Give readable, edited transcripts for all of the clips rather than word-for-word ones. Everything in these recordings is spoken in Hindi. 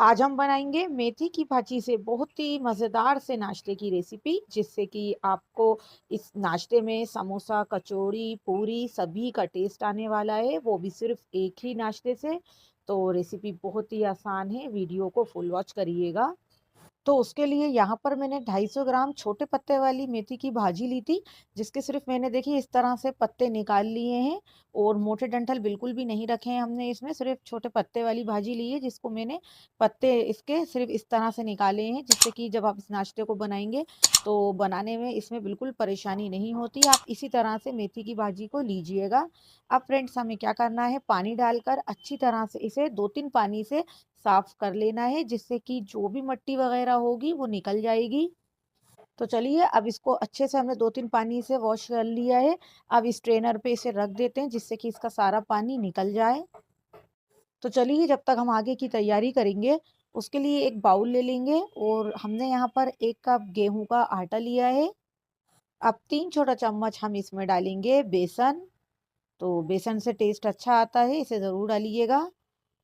आज हम बनाएंगे मेथी की भाजी से बहुत ही मज़ेदार से नाश्ते की रेसिपी, जिससे कि आपको इस नाश्ते में समोसा, कचौड़ी, पूरी सभी का टेस्ट आने वाला है, वो भी सिर्फ एक ही नाश्ते से। तो रेसिपी बहुत ही आसान है, वीडियो को फुल वॉच करिएगा। तो उसके लिए यहाँ पर मैंने 250 ग्राम छोटे पत्ते वाली मेथी की भाजी ली थी, जिसके सिर्फ मैंने देखिए इस तरह से पत्ते निकाल लिए हैं। और मोटे डंठल बिल्कुल भी नहीं रखे हैं हमने, इसमें सिर्फ छोटे पत्ते वाली भाजी ली है, जिसको मैंने पत्ते इसके सिर्फ इस तरह से निकाले हैं, जिससे कि जब आप इस नाश्ते को बनाएंगे तो बनाने में इसमें बिल्कुल परेशानी नहीं होती। आप इसी तरह से मेथी की भाजी को लीजिएगा। अब फ्रेंड्स, हमें क्या करना है, पानी डालकर अच्छी तरह से इसे 2-3 पानी से साफ कर लेना है, जिससे कि जो भी मिट्टी वगैरह होगी वो निकल जाएगी। तो चलिए, अब इसको अच्छे से हमने 2-3 पानी से वॉश कर लिया है। अब इस ट्रेनर पे इसे रख देते हैं, जिससे कि इसका सारा पानी निकल जाए। तो चलिए, जब तक हम आगे की तैयारी करेंगे, उसके लिए एक बाउल ले लेंगे और हमने यहाँ पर 1 कप गेहूं का आटा लिया है। अब 3 छोटा चम्मच हम इसमें डालेंगे बेसन। तो बेसन से टेस्ट अच्छा आता है, इसे ज़रूर डालिएगा।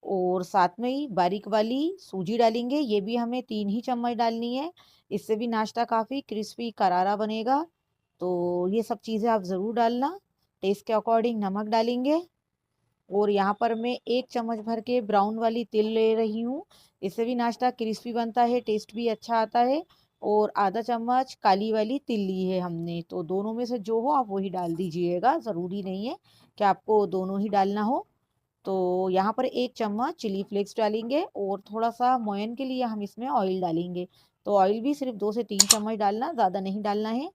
और साथ में ही बारीक वाली सूजी डालेंगे, ये भी हमें 3 ही चम्मच डालनी है। इससे भी नाश्ता काफ़ी क्रिस्पी करारा बनेगा। तो ये सब चीज़ें आप ज़रूर डालना। टेस्ट के अकॉर्डिंग नमक डालेंगे। और यहाँ पर मैं 1 चम्मच भर के ब्राउन वाली तिल ले रही हूँ। इससे भी नाश्ता क्रिस्पी बनता है, टेस्ट भी अच्छा आता है। और आधा चम्मच काली वाली तिल ली है हमने। तो दोनों में से जो हो आप वही डाल दीजिएगा, ज़रूरी नहीं है कि आपको दोनों ही डालना हो। तो यहाँ पर 1 चम्मच चिली फ्लेक्स डालेंगे और थोड़ा-सा मोयन के लिए हम इसमें ऑयल डालेंगे। तो ऑयल भी सिर्फ़ 2 से 3 चम्मच डालना, ज़्यादा नहीं डालना है।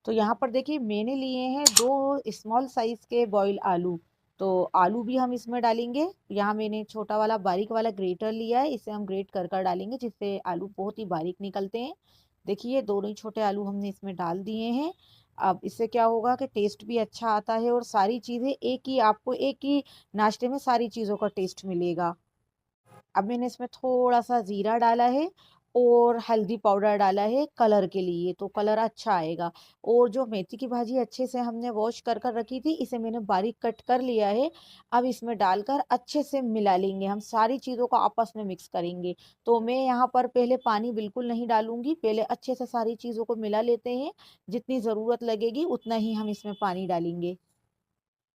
तो यहाँ पर देखिए, मैंने लिए हैं 2 स्मॉल साइज़ के बॉयल आलू। तो आलू भी हम इसमें डालेंगे। यहाँ मैंने छोटा वाला बारीक वाला ग्रेटर लिया है, इसे हम ग्रेट कर कर डालेंगे, जिससे आलू बहुत ही बारीक निकलते हैं। देखिए, दोनों ही छोटे आलू हमने इसमें डाल दिए हैं। अब इससे क्या होगा कि टेस्ट भी अच्छा आता है और सारी चीज़ें आपको एक ही नाश्ते में सारी चीज़ों का टेस्ट मिलेगा। अब मैंने इसमें थोड़ा-सा ज़ीरा डाला है और हल्दी पाउडर डाला है कलर के लिए, तो कलर अच्छा आएगा। और जो मेथी की भाजी अच्छे से हमने वॉश कर कर रखी थी, इसे मैंने बारीक कट कर लिया है। अब इसमें डालकर अच्छे से मिला लेंगे, हम सारी चीज़ों को आपस में मिक्स करेंगे। तो मैं यहाँ पर पहले पानी बिल्कुल नहीं डालूँगी, पहले अच्छे से सारी चीज़ों को मिला लेते हैं। जितनी ज़रूरत लगेगी उतना ही हम इसमें पानी डालेंगे।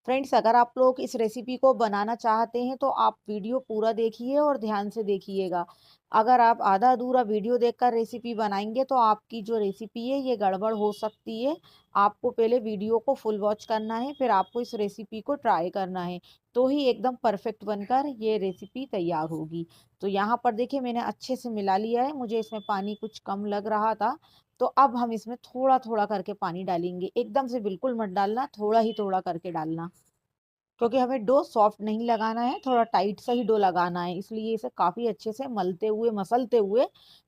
फ्रेंड्स, अगर आप लोग इस रेसिपी को बनाना चाहते हैं तो आप वीडियो पूरा देखिए और ध्यान से देखिएगा। अगर आप आधा अधूरा वीडियो देखकर रेसिपी बनाएंगे तो आपकी जो रेसिपी है ये गड़बड़ हो सकती है। आपको पहले वीडियो को फुल वॉच करना है, फिर आपको इस रेसिपी को ट्राई करना है। तो ही एकदम परफेक्ट बनकर ये रेसिपी तैयार होगी। तो यहाँ पर देखिए, मैंने अच्छे से मिला लिया है, मुझे इसमें पानी कुछ कम लग रहा था। तो अब हम इसमें थोड़ा थोड़ा करके पानी डालेंगे, एकदम से बिल्कुल मत डालना, थोड़ा ही थोड़ा करके डालना। क्योंकि हमें डो सॉफ्ट नहीं लगाना है, थोड़ा टाइट सा ही डो लगाना है, इसलिए इसे काफ़ी अच्छे से मलते हुए, मसलते हुए,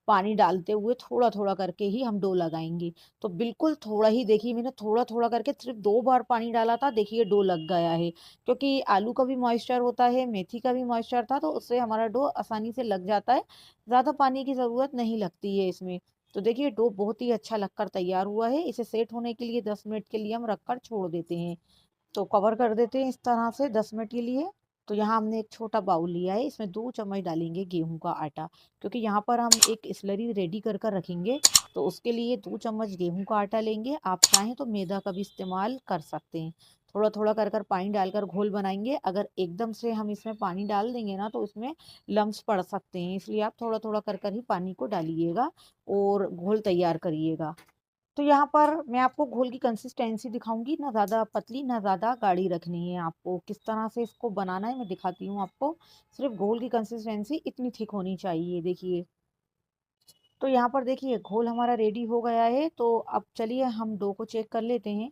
पानी डालते हुए थोड़ा-थोड़ा करके ही हम डो लगाएँगे। तो बिल्कुल थोड़ा ही, देखिए मैंने थोड़ा-थोड़ा करके सिर्फ़ 2 बार पानी डाला था, देखिए डो लग गया है। क्योंकि आलू का भी मॉइस्चर होता है, मेथी का भी मॉइस्चर था, तो उससे हमारा डो आसानी से लग जाता है। ज़्यादा पानी की ज़रूरत नहीं लगती है इसमें। तो देखिए, डो बहुत ही अच्छा लगकर तैयार हुआ है। इसे सेट होने के लिए 10 मिनट के लिए हम रख कर छोड़ देते हैं। तो कवर कर देते हैं इस तरह से 10 मिनट के लिए। तो यहाँ हमने एक छोटा बाउल लिया है, इसमें 2 चम्मच डालेंगे गेहूँ का आटा, क्योंकि यहाँ पर हम एक स्लरी रेडी कर कर रखेंगे। तो उसके लिए 2 चम्मच गेहूँ का आटा लेंगे, आप चाहें तो मैदा का भी इस्तेमाल कर सकते हैं। थोड़ा-थोड़ा कर कर पानी डालकर घोल बनाएँगे, अगर एकदम से हम इसमें पानी डाल देंगे ना तो इसमें लम्प्स पड़ सकते हैं, इसलिए आप थोड़ा-थोड़ा कर कर ही पानी को डालिएगा और घोल तैयार करिएगा। तो यहाँ पर मैं आपको घोल की कंसिस्टेंसी दिखाऊंगी, ना ज़्यादा पतली ना ज़्यादा गाढ़ी रखनी है। आपको किस तरह से इसको बनाना है मैं दिखाती हूँ आपको। सिर्फ घोल की कंसिस्टेंसी इतनी थिक होनी चाहिए, देखिए। तो यहाँ पर देखिए, घोल हमारा रेडी हो गया है। तो अब चलिए हम डो को चेक कर लेते हैं।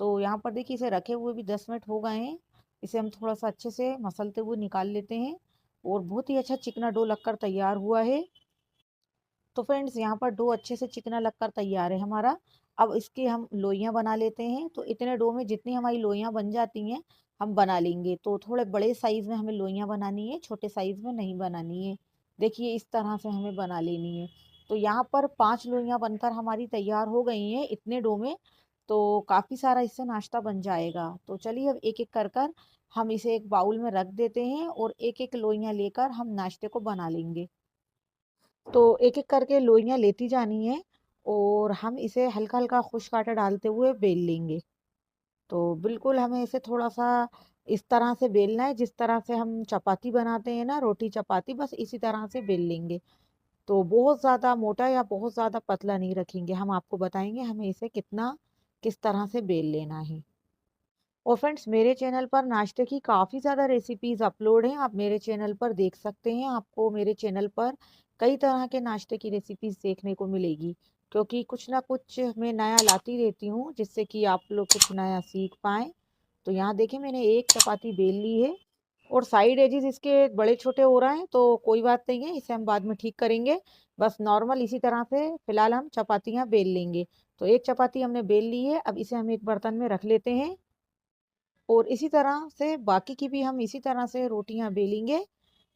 तो यहाँ पर देखिए, इसे रखे हुए भी 10 मिनट हो गए हैं। इसे हम थोड़ा सा अच्छे से मसलते हुए निकाल लेते हैं। और बहुत ही अच्छा चिकना डो लगकर तैयार हुआ है। तो फ्रेंड्स, यहाँ पर डो अच्छे से चिकना लगकर तैयार है हमारा। अब इसकी हम लोइयाँ बना लेते हैं। तो इतने डो में जितनी हमारी लोइयाँ बन जाती हैं हम बना लेंगे। तो थोड़े बड़े साइज़ में हमें लोइयाँ बनानी है, छोटे साइज़ में नहीं बनानी है। देखिए, इस तरह से हमें बना लेनी है। तो यहाँ पर 5 लोइयाँ बनकर हमारी तैयार हो गई हैं इतने डो में। तो काफ़ी सारा इससे नाश्ता बन जाएगा। तो चलिए, अब एक एक कर कर हम इसे एक बाउल में रख देते हैं और एक-एक लोइयाँ लेकर हम नाश्ते को बना लेंगे। तो एक-एक करके लोइयाँ लेती जानी है और हम इसे हल्का-हल्का खुश्क आटा डालते हुए बेल लेंगे। तो बिल्कुल हमें इसे थोड़ा-सा इस तरह से बेलना है जिस तरह से हम चपाती बनाते हैं ना, रोटी चपाती, बस इसी तरह से बेल लेंगे। तो बहुत ज़्यादा मोटा या बहुत ज़्यादा पतला नहीं रखेंगे, हम आपको बताएँगे हमें इसे कितना किस तरह से बेल लेना है। और फ्रेंड्स, मेरे चैनल पर नाश्ते की काफ़ी ज़्यादा रेसिपीज़ अपलोड हैं, आप मेरे चैनल पर देख सकते हैं। आपको मेरे चैनल पर कई तरह के नाश्ते की रेसिपीज़ देखने को मिलेगी, क्योंकि कुछ ना कुछ मैं नया लाती रहती हूँ, जिससे कि आप लोग कुछ नया सीख पाएँ। तो यहाँ देखिए मैंने एक चपाती बेल ली है और साइड एजेस इसके बड़े-छोटे हो रहे हैं, तो कोई बात नहीं है, इसे हम बाद में ठीक करेंगे। बस नॉर्मल इसी तरह से फिलहाल हम चपातियाँ बेल लेंगे। तो एक चपाती हमने बेल ली है, अब इसे हम एक बर्तन में रख लेते हैं। और इसी तरह से बाकी की भी हम इसी तरह से रोटियां बेलेंगे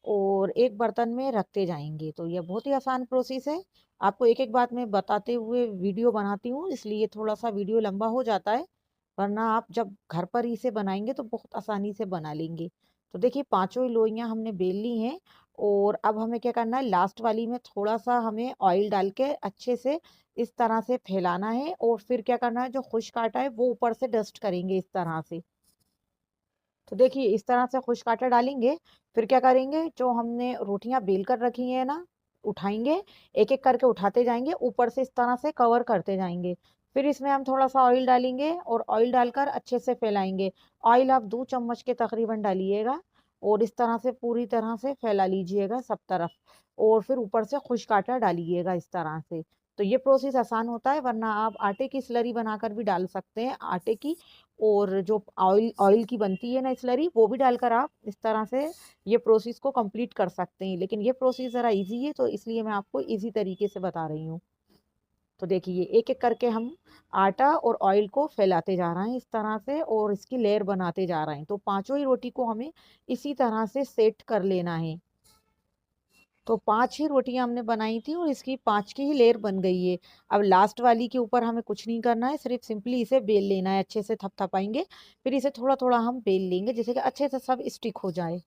और एक बर्तन में रखते जाएंगे। तो यह बहुत ही आसान प्रोसेस है। आपको एक एक बात मैं बताते हुए वीडियो बनाती हूँ, इसलिए थोड़ा सा वीडियो लंबा हो जाता है, वरना आप जब घर पर इसे बनाएंगे तो बहुत आसानी से बना लेंगे। तो देखिए पांचों ही लोइयां हमने बेल ली हैं और अब हमें क्या करना है, लास्ट वाली में थोड़ा सा हमें ऑयल डाल के अच्छे से इस तरह से फैलाना है और फिर क्या करना है, जो खुश्क आटा है वो ऊपर से डस्ट करेंगे इस तरह से। तो देखिए इस तरह से खुश्क आटा डालेंगे, फिर क्या करेंगे, जो हमने रोटियां बेल कर रखी है ना, उठाएंगे, एक एक करके उठाते जाएंगे, ऊपर से इस तरह से कवर करते जाएंगे। फिर इसमें हम थोड़ा सा ऑयल डालेंगे और ऑयल डालकर अच्छे से फैलाएंगे। ऑयल आप 2 चम्मच के तकरीबन डालिएगा और इस तरह से पूरी तरह से फैला लीजिएगा सब तरफ, और फिर ऊपर से खुश्क आटा डालिएगा इस तरह से। तो ये प्रोसेस आसान होता है, वरना आप आटे की स्लरी बनाकर भी डाल सकते हैं, आटे की। और जो ऑयल ऑयल की बनती है ना स्लरी, वो भी डालकर आप इस तरह से ये प्रोसेस को कंप्लीट कर सकते हैं। लेकिन ये प्रोसेस ज़रा इजी है, तो इसलिए मैं आपको इजी तरीके से बता रही हूँ। तो देखिए एक एक करके हम आटा और ऑयल को फैलाते जा रहे हैं इस तरह से और इसकी लेयर बनाते जा रहे हैं। तो पांचों ही रोटी को हमें इसी तरह से सेट कर लेना है। तो 5 ही रोटियाँ हमने बनाई थी और इसकी 5 की ही लेयर बन गई है। अब लास्ट वाली के ऊपर हमें कुछ नहीं करना है, सिर्फ़ सिंपली इसे बेल लेना है, अच्छे से थपथपाएँगे, फिर इसे थोड़ा-थोड़ा हम बेल लेंगे, जिससे कि अच्छे से सब स्टिक हो जाए।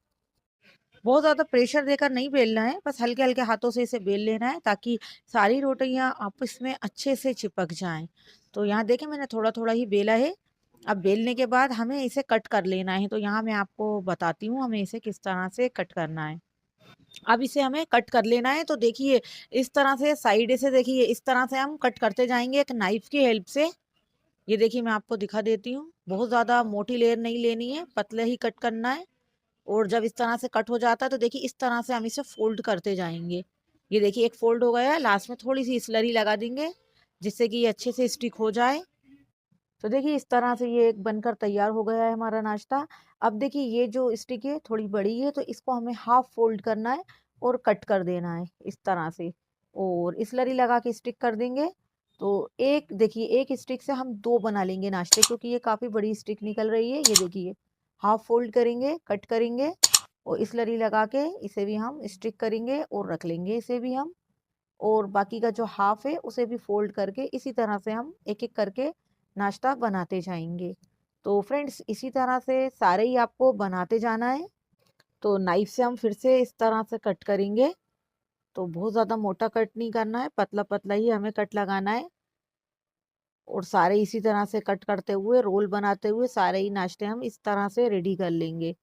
बहुत ज़्यादा प्रेशर देकर नहीं बेलना है, बस हल्के-हल्के हाथों से इसे बेल लेना है, ताकि सारी रोटियाँ आपस में अच्छे से चिपक जाएँ। तो यहाँ देखिए मैंने थोड़ा-थोड़ा ही बेला है। अब बेलने के बाद हमें इसे कट कर लेना है, तो यहाँ मैं आपको बताती हूँ हमें इसे किस तरह से कट करना है। अब इसे हमें कट कर लेना है, तो देखिए इस तरह से साइड से, देखिए इस तरह से हम कट करते जाएंगे एक नाइफ की हेल्प से। ये देखिए मैं आपको दिखा देती हूँ, बहुत ज़्यादा मोटी लेयर नहीं लेनी है, पतले ही कट करना है। और जब इस तरह से कट हो जाता है तो देखिए इस तरह से हम इसे फोल्ड करते जाएंगे। ये देखिए एक फोल्ड हो गया है, लास्ट में थोड़ी सी स्लरी लगा देंगे, जिससे कि ये अच्छे से स्टिक हो जाए। तो देखिए इस तरह से ये एक बनकर तैयार हो गया है हमारा नाश्ता। अब देखिए ये जो स्टिक है थोड़ी बड़ी है, तो इसको हमें हाफ फोल्ड करना है और कट कर देना है इस तरह से, और स्लरी लगा के स्टिक कर देंगे। तो एक देखिए एक स्टिक से हम 2 बना लेंगे नाश्ते, क्योंकि ये काफ़ी बड़ी स्टिक निकल रही है। ये देखिए हाफ फोल्ड करेंगे, कट करेंगे और स्लरी लगा के इसे भी हम स्टिक करेंगे और रख लेंगे इसे भी हम। और बाकी का जो हाफ है उसे भी फोल्ड करके इसी तरह से हम एक एक करके नाश्ता बनाते जाएंगे। तो फ्रेंड्स इसी तरह से सारे ही आपको बनाते जाना है। तो नाइफ से हम फिर से इस तरह से कट करेंगे। तो बहुत ज़्यादा मोटा कट नहीं करना है, पतला पतला ही हमें कट लगाना है। और सारे इसी तरह से कट करते हुए, रोल बनाते हुए सारे ही नाश्ते हम इस तरह से रेडी कर लेंगे।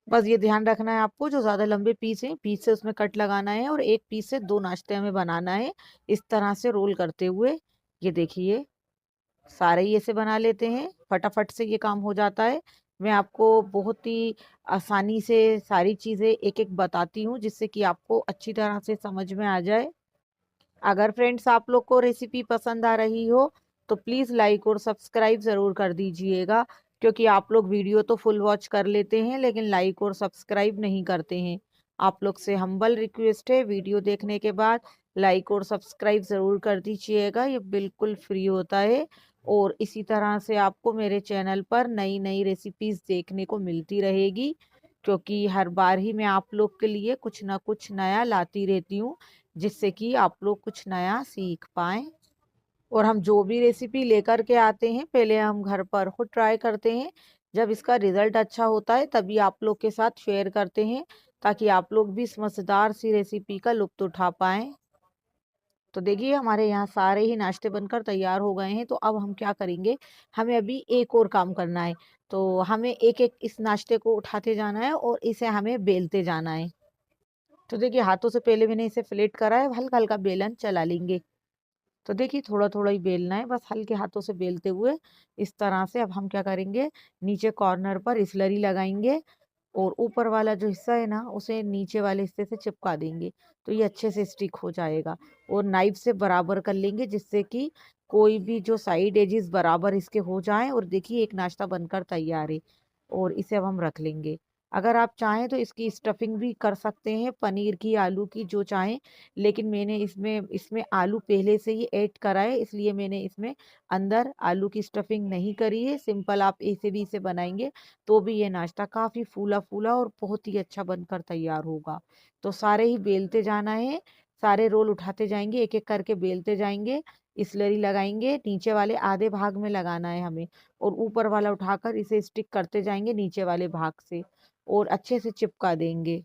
बस ये ध्यान रखना है आपको, जो ज़्यादा लंबे पीस हैं, पीस से उसमें कट लगाना है और एक पीस से 2 नाश्ते हमें बनाना है, इस तरह से रोल करते हुए। ये देखिए सारे ही ऐसे बना लेते हैं, फटाफट से ये काम हो जाता है। मैं आपको बहुत ही आसानी से सारी चीज़ें एक-एक बताती हूँ, जिससे कि आपको अच्छी तरह से समझ में आ जाए। अगर फ्रेंड्स आप लोग को रेसिपी पसंद आ रही हो तो प्लीज़ लाइक और सब्सक्राइब ज़रूर कर दीजिएगा, क्योंकि आप लोग वीडियो तो फुल वॉच कर लेते हैं लेकिन लाइक और सब्सक्राइब नहीं करते हैं। आप लोग से हम्बल रिक्वेस्ट है, वीडियो देखने के बाद लाइक और सब्सक्राइब ज़रूर कर दीजिएगा, ये बिल्कुल फ्री होता है। और इसी तरह से आपको मेरे चैनल पर नई नई रेसिपीज़ देखने को मिलती रहेगी, क्योंकि हर बार ही मैं आप लोग के लिए कुछ ना कुछ नया लाती रहती हूँ, जिससे कि आप लोग कुछ नया सीख पाएँ। और हम जो भी रेसिपी लेकर के आते हैं, पहले हम घर पर खुद ट्राई करते हैं जब इसका रिज़ल्ट अच्छा होता है तभी आप लोग के साथ शेयर करते हैं, ताकि आप लोग भी इस मज़ेदार सी रेसिपी का लुत्फ़ उठा पाएँ। तो देखिए हमारे यहाँ सारे ही नाश्ते बनकर तैयार हो गए हैं, तो अब हम क्या करेंगे, हमें अभी एक और काम करना है। तो हमें एक-एक इस नाश्ते को उठाते जाना है और इसे हमें बेलते जाना है। तो देखिए हाथों से पहले मैंने इसे फ्लैट करा है, हल्का-हल्का बेलन चला लेंगे। तो देखिए थोड़ा-थोड़ा ही बेलना है, बस हल्के हाथों से बेलते हुए इस तरह से अब हम क्या करेंगे, नीचे कॉर्नर पर स्लरी लगाएँगे और ऊपर वाला जो हिस्सा है ना, उसे नीचे वाले हिस्से से चिपका देंगे, तो ये अच्छे से स्टिक हो जाएगा। और नाइफ से बराबर कर लेंगे, जिससे कि कोई भी जो साइड एजेस बराबर इसके हो जाएँ, और देखिए एक नाश्ता बनकर तैयार है और इसे अब हम रख लेंगे। अगर आप चाहें तो इसकी स्टफिंग भी कर सकते हैं, पनीर की, आलू की, जो चाहें, लेकिन मैंने इसमें इसमें आलू पहले से ही ऐड करा है, इसलिए मैंने इसमें अंदर आलू की स्टफिंग नहीं करी है। सिंपल आप ऐसे भी इसे बनाएँगे तो भी ये नाश्ता काफ़ी फूला-फूला और बहुत ही अच्छा बनकर तैयार होगा। तो सारे ही बेलते जाना है, सारे रोल उठाते जाएँगे, एक-एक करके बेलते जाएँगे, स्लरी लगाएँगे, नीचे वाले आधे भाग में लगाना है हमें और ऊपर वाला उठाकर इसे स्टिक करते जाएँगे नीचे वाले भाग से और अच्छे से चिपका देंगे।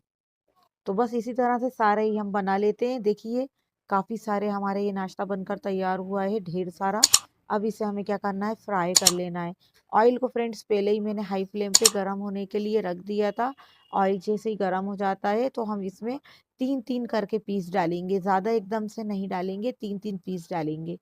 तो बस इसी तरह से सारे ही हम बना लेते हैं। देखिए, काफ़ी सारे हमारे ये नाश्ता बनकर तैयार हुआ है, ढेर सारा। अब इसे हमें क्या करना है, फ्राई कर लेना है। ऑयल को फ्रेंड्स पहले ही मैंने हाई फ्लेम पे गरम होने के लिए रख दिया था। ऑयल जैसे ही गरम हो जाता है तो हम इसमें 3-3 करके पीस डालेंगे। ज़्यादा एकदम से नहीं डालेंगे, 3-3 पीस डालेंगे।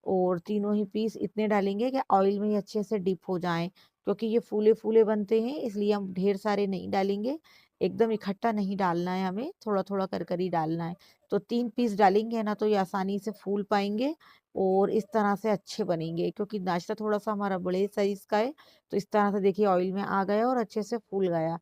और तीनों ही पीस इतने डालेंगे कि ऑयल में ही अच्छे से डिप हो जाएँ, क्योंकि ये फूले-फूले बनते हैं, इसलिए हम ढेर सारे नहीं डालेंगे। एकदम इकट्ठा नहीं डालना है हमें, थोड़ा-थोड़ा कर ही डालना है। तो 3 पीस डालेंगे ना तो ये आसानी से फूल पाएँगे और इस तरह से अच्छे बनेंगे, क्योंकि नाश्ता थोड़ा-सा हमारा बड़े साइज़ का है, तो इस तरह से देखिए ऑयल में आ गया और अच्छे से फूल गया।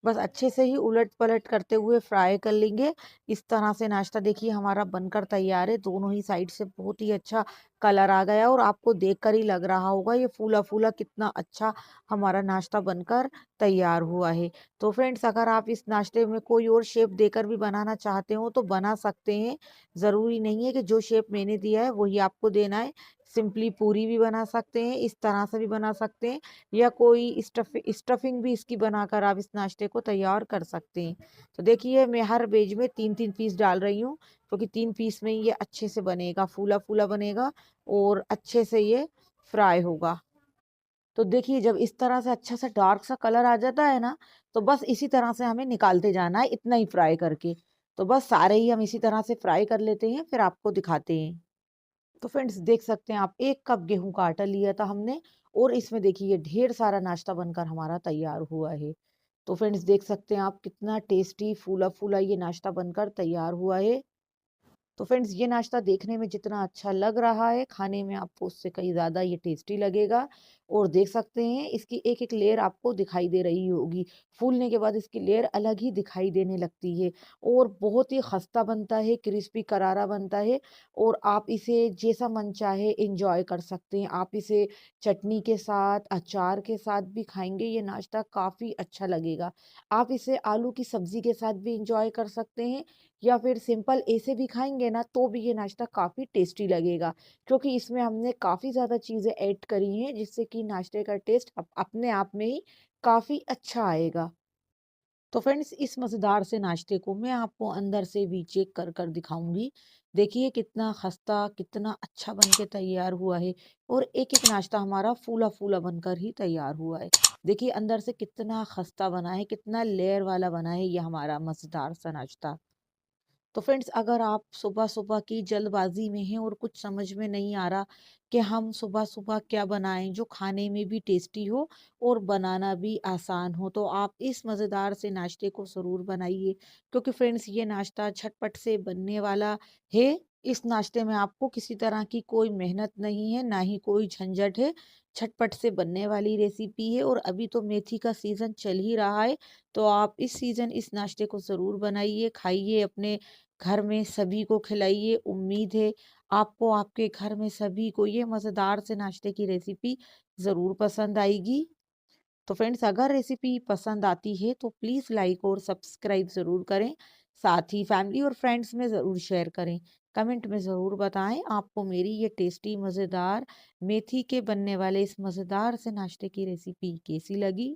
बस अच्छे से ही उलट-पलट करते हुए फ्राई कर लेंगे। इस तरह से नाश्ता देखिए हमारा बनकर तैयार है। दोनों ही साइड से बहुत ही अच्छा कलर आ गया और आपको देखकर ही लग रहा होगा ये फूला-फूला कितना अच्छा हमारा नाश्ता बनकर तैयार हुआ है। तो फ्रेंड्स, अगर आप इस नाश्ते में कोई और शेप देकर भी बनाना चाहते हो तो बना सकते हैं। ज़रूरी नहीं है कि जो शेप मैंने दिया है वही आपको देना है। सिंपली पूरी भी बना सकते हैं, इस तरह से भी बना सकते हैं, या कोई स्टफिंग भी इसकी बनाकर आप इस नाश्ते को तैयार कर सकते हैं। तो देखिए मैं हर वेज में 3-3 पीस डाल रही हूँ, क्योंकि 3 पीस में ही ये अच्छे से बनेगा, फूला-फूला बनेगा और अच्छे से ये फ्राई होगा। तो देखिए जब इस तरह से अच्छा सा डार्क सा कलर आ जाता है ना, तो बस इसी तरह से हमें निकालते जाना है, इतना ही फ्राई करके। तो बस सारे ही हम इसी तरह से फ्राई कर लेते हैं, फिर आपको दिखाते हैं। तो फ्रेंड्स देख सकते हैं आप, 1 कप गेहूँ का आटा लिया था हमने और इसमें देखिए ढेर सारा नाश्ता बनकर हमारा तैयार हुआ है। तो फ्रेंड्स देख सकते हैं आप, कितना टेस्टी फूला-फूला ये नाश्ता बनकर तैयार हुआ है। तो फ्रेंड्स ये नाश्ता देखने में जितना अच्छा लग रहा है, खाने में आपको उससे कहीं ज़्यादा ये टेस्टी लगेगा। और देख सकते हैं इसकी एक-एक लेयर आपको दिखाई दे रही होगी। फूलने के बाद इसकी लेयर अलग ही दिखाई देने लगती है और बहुत ही खस्ता बनता है, क्रिस्पी करारा बनता है और आप इसे जैसा मन चाहे एन्जॉय कर सकते हैं। आप इसे चटनी के साथ, अचार के साथ भी खाएँगे, ये नाश्ता काफ़ी अच्छा लगेगा। आप इसे आलू की सब्ज़ी के साथ भी एन्जॉय कर सकते हैं, या फिर सिंपल ऐसे भी खाएँगे ना तो भी ये नाश्ता काफ़ी टेस्टी लगेगा, क्योंकि इसमें हमने काफ़ी ज़्यादा चीज़ें ऐड करी हैं, जिससे कि नाश्ते का टेस्ट अपने आप में ही काफ़ी अच्छा आएगा। तो फ्रेंड्स इस मज़ेदार से नाश्ते को मैं आपको अंदर से भी चेक कर कर दिखाऊंगी। देखिए कितना खस्ता, कितना अच्छा बन के तैयार हुआ है और एक एक नाश्ता हमारा फूला फूला बनकर ही तैयार हुआ है। देखिए अंदर से कितना खस्ता बना है, कितना लेयर वाला बना है ये हमारा मज़ेदार सा नाश्ता। तो फ्रेंड्स अगर आप सुबह-सुबह की जल्दबाज़ी में हैं और कुछ समझ में नहीं आ रहा कि हम सुबह-सुबह क्या बनाएँ जो खाने में भी टेस्टी हो और बनाना भी आसान हो, तो आप इस मज़ेदार से नाश्ते को ज़रूर बनाइए, क्योंकि फ्रेंड्स ये नाश्ता झटपट से बनने वाला है। इस नाश्ते में आपको किसी तरह की कोई मेहनत नहीं है, ना ही कोई झंझट है। झटपट से बनने वाली रेसिपी है और अभी तो मेथी का सीज़न चल ही रहा है, तो आप इस सीज़न इस नाश्ते को ज़रूर बनाइए, खाइए, अपने घर में सभी को खिलाइए। उम्मीद है आपको आपके घर में सभी को ये मज़ेदार से नाश्ते की रेसिपी ज़रूर पसंद आएगी। तो फ्रेंड्स अगर रेसिपी पसंद आती है तो प्लीज़ लाइक और सब्सक्राइब ज़रूर करें। साथ ही फैमिली और फ्रेंड्स में ज़रूर शेयर करें। कमेंट में ज़रूर बताएँ आपको मेरी ये टेस्टी मज़ेदार मेथी के बनने वाले इस मज़ेदार से नाश्ते की रेसिपी कैसी लगी?